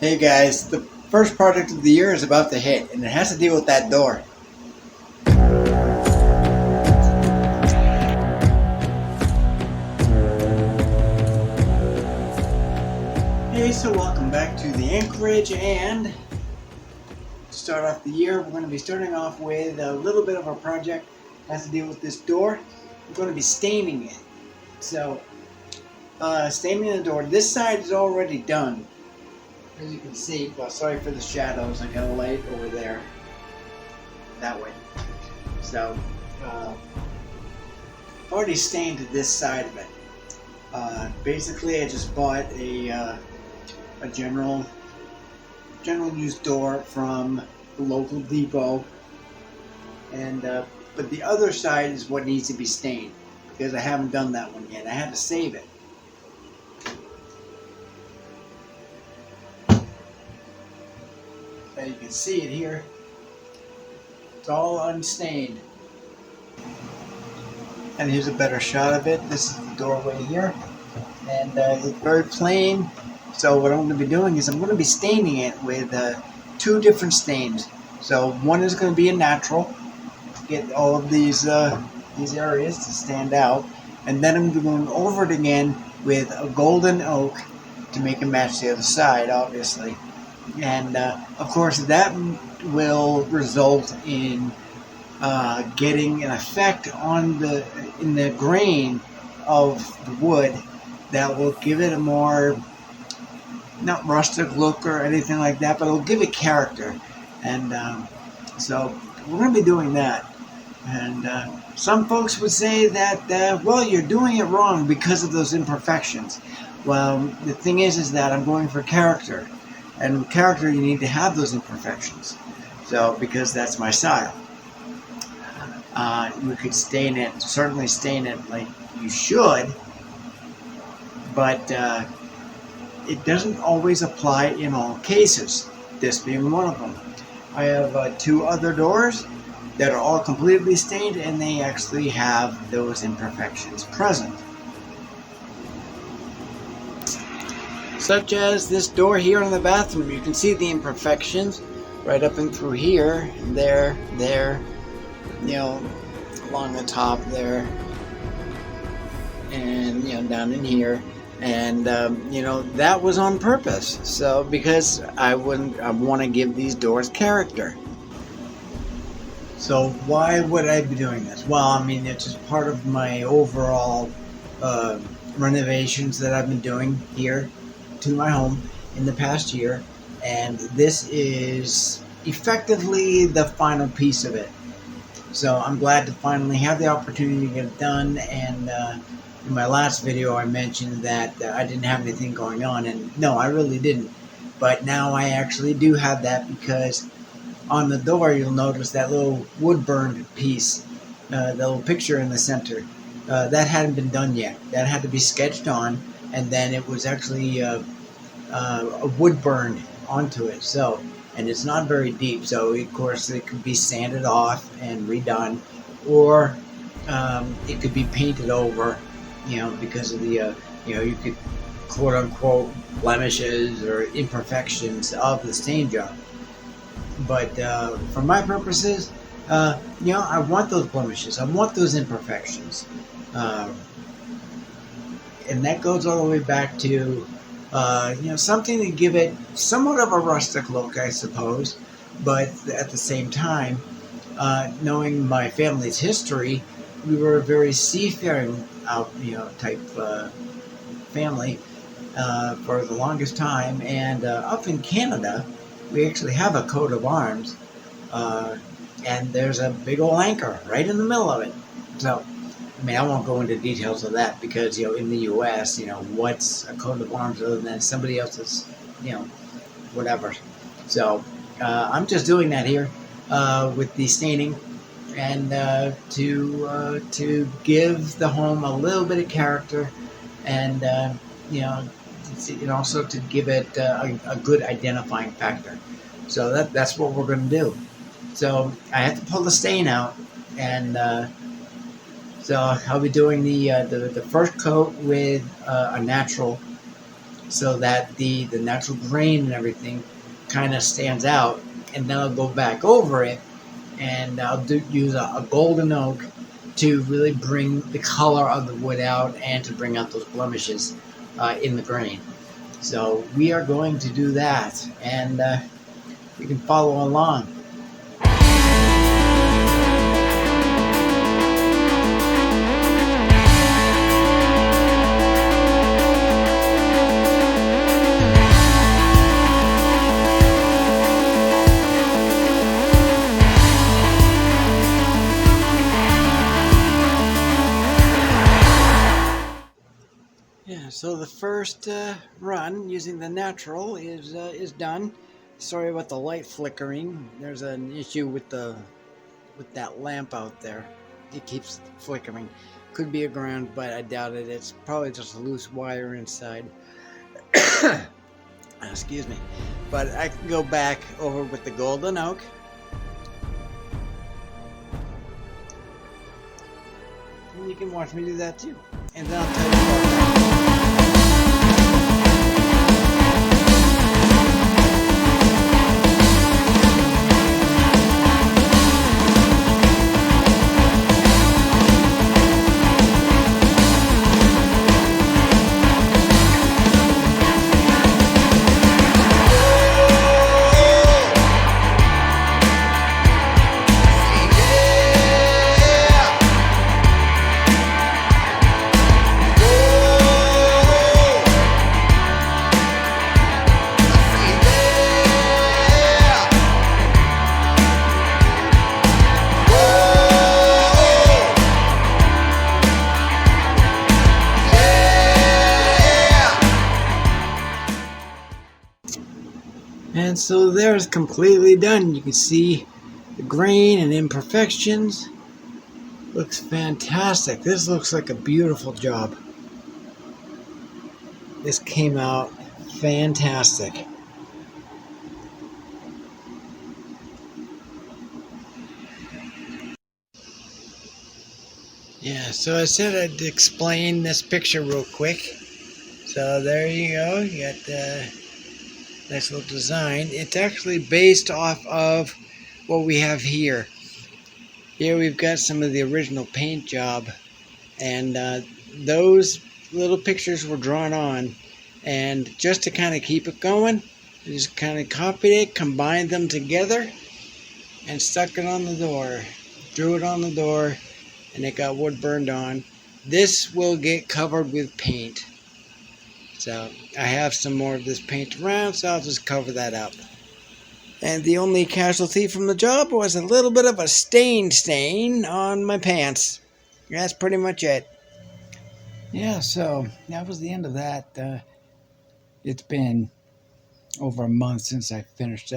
Hey guys, the first project of the year is about to hit, and it has to deal with that door. Hey, so welcome back to the AnKorage, and to start off the year, we're going to be starting off with a little bit of a project that has to deal with this door. We're going to be staining it. So, staining the door. This side is already done. As you can see, well, sorry for the shadows, I got a light over there, that way. So, I've already stained this side of it. Basically, I just bought a general use door from the local depot, and but the other side is what needs to be stained, because I haven't done that one yet. I had to save it. You can see it here. It's all unstained. And here's a better shot of it. This is the doorway here. And it's very plain. So what I'm going to be doing is I'm going to be staining it with two different stains. So one is going to be a natural, to get all of these areas to stand out. And then I'm going over it again with a golden oak to make it match the other side, obviously. And of course that will result in getting an effect in the grain of the wood that will give it a more, not rustic look or anything like that, but it'll give it character. And so we're going to be doing that. And some folks would say that well, you're doing it wrong because of those imperfections. Well, the thing is that I'm going for character. And character, you need to have those imperfections. So, because that's my style. You could stain it, certainly stain it like you should, but it doesn't always apply in all cases, this being one of them. I have two other doors that are all completely stained, and they actually have those imperfections present. Such as this door here in the bathroom. You can see the imperfections right up and through here, and there, you know, along the top there, and you know, down in here. And you know, that was on purpose. So because I want to give these doors character. So why would I be doing this? Well, I mean, it's just part of my overall renovations that I've been doing here to my home in the past year, and this is effectively the final piece of it. So I'm glad to finally have the opportunity to get it done. And in my last video I mentioned that I didn't have anything going on, and no, I really didn't. But now I actually do have that, because on the door you'll notice that little wood burned piece, the little picture in the center, that hadn't been done yet. That had to be sketched on, and then it was actually a wood burned onto it. So, and it's not very deep, so of course it could be sanded off and redone, or it could be painted over, you know, because of the you know, you could quote unquote blemishes or imperfections of the stain job. But for my purposes, you know, I want those blemishes, I want those imperfections. And that goes all the way back to, you know, something to give it somewhat of a rustic look, I suppose. But at the same time, knowing my family's history, we were a very seafaring type family for the longest time. And up in Canada, we actually have a coat of arms, and there's a big old anchor right in the middle of it. So, I mean, I won't go into details of that, because, you know, in the U.S., you know, what's a coat of arms other than somebody else's, you know, whatever. So I'm just doing that here with the staining, and to give the home a little bit of character, and you know, and also to give it a good identifying factor. So that's what we're going to do. So I have to pull the stain out, and so I'll be doing the first coat with a natural so that the natural grain and everything kind of stands out. And then I'll go back over it, and I'll use a golden oak to really bring the color of the wood out and to bring out those blemishes in the grain. So we are going to do that, and you can follow along. Yeah, so the first run using the natural is done. Sorry about the light flickering. There's an issue with that lamp out there. It keeps flickering. Could be a ground, but I doubt it. It's probably just a loose wire inside. Excuse me. But I can go back over with the golden oak. And you can watch me do that too. And then I'll tell you about that. And so there's completely done. You can see the grain and imperfections. Looks fantastic. This looks like a beautiful job. This came out fantastic. Yeah, so I said I'd explain this picture real quick. So there you go. You got the nice little design. It's actually based off of what we have here. Here we've got some of the original paint job, and those little pictures were drawn on, and just to kind of keep it going, I just kind of copied it, combined them together, and stuck it on the door. Drew it on the door, and it got wood burned on. This will get covered with paint. So I have some more of this paint around, so I'll just cover that up. And the only casualty from the job was a little bit of a stain on my pants. That's pretty much it. Yeah, so that was the end of that. It's been over a month since I finished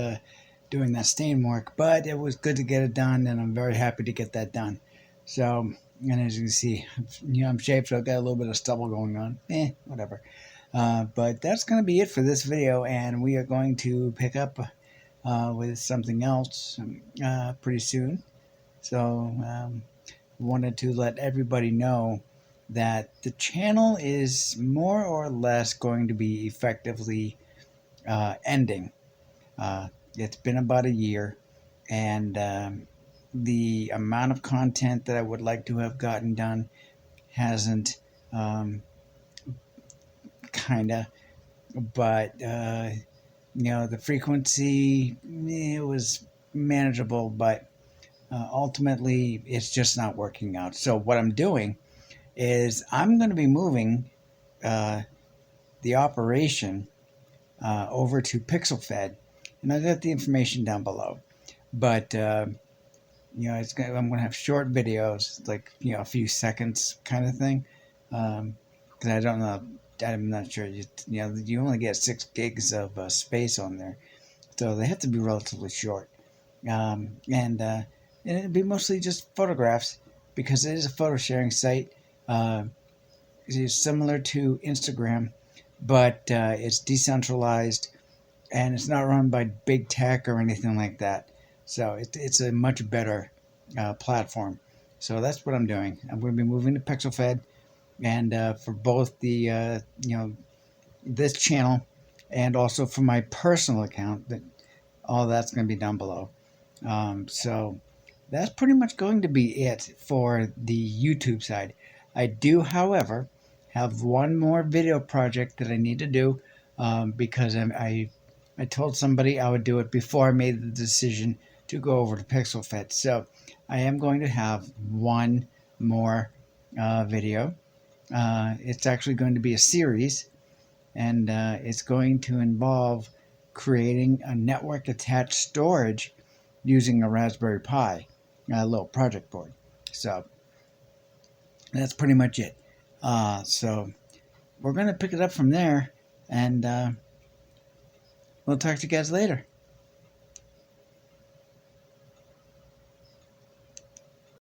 doing that stain work, but it was good to get it done, and I'm very happy to get that done. So, and as you can see, I'm shaved, so I've got a little bit of stubble going on. Whatever. But that's going to be it for this video, and we are going to pick up with something else pretty soon. So wanted to let everybody know that the channel is more or less going to be effectively ending. It's been about a year, and the amount of content that I would like to have gotten done hasn't but the frequency, it was manageable, but ultimately it's just not working out. So what I'm doing is I'm going to be moving the operation over to PixelFed, and I've got the information down below. But I'm going to have short videos, like a few seconds kind of thing, because I don't know. I'm not sure. You only get 6 gigs of space on there, so they have to be relatively short. And it'll be mostly just photographs, because it is a photo sharing site. It is similar to Instagram, but it's decentralized, and it's not run by big tech or anything like that. So it's a much better platform. So that's what I'm doing. I'm going to be moving to PixelFed. And for both the this channel, and also for my personal account. That all that's going to be down below. So that's pretty much going to be it for the YouTube side. I do, however, have one more video project that I need to do, because I told somebody I would do it before I made the decision to go over to PixelFit. So I am going to have one more video. It's actually going to be a series, and it's going to involve creating a network attached storage using a Raspberry Pi, a little project board. So that's pretty much it. So we're going to pick it up from there, and we'll talk to you guys later.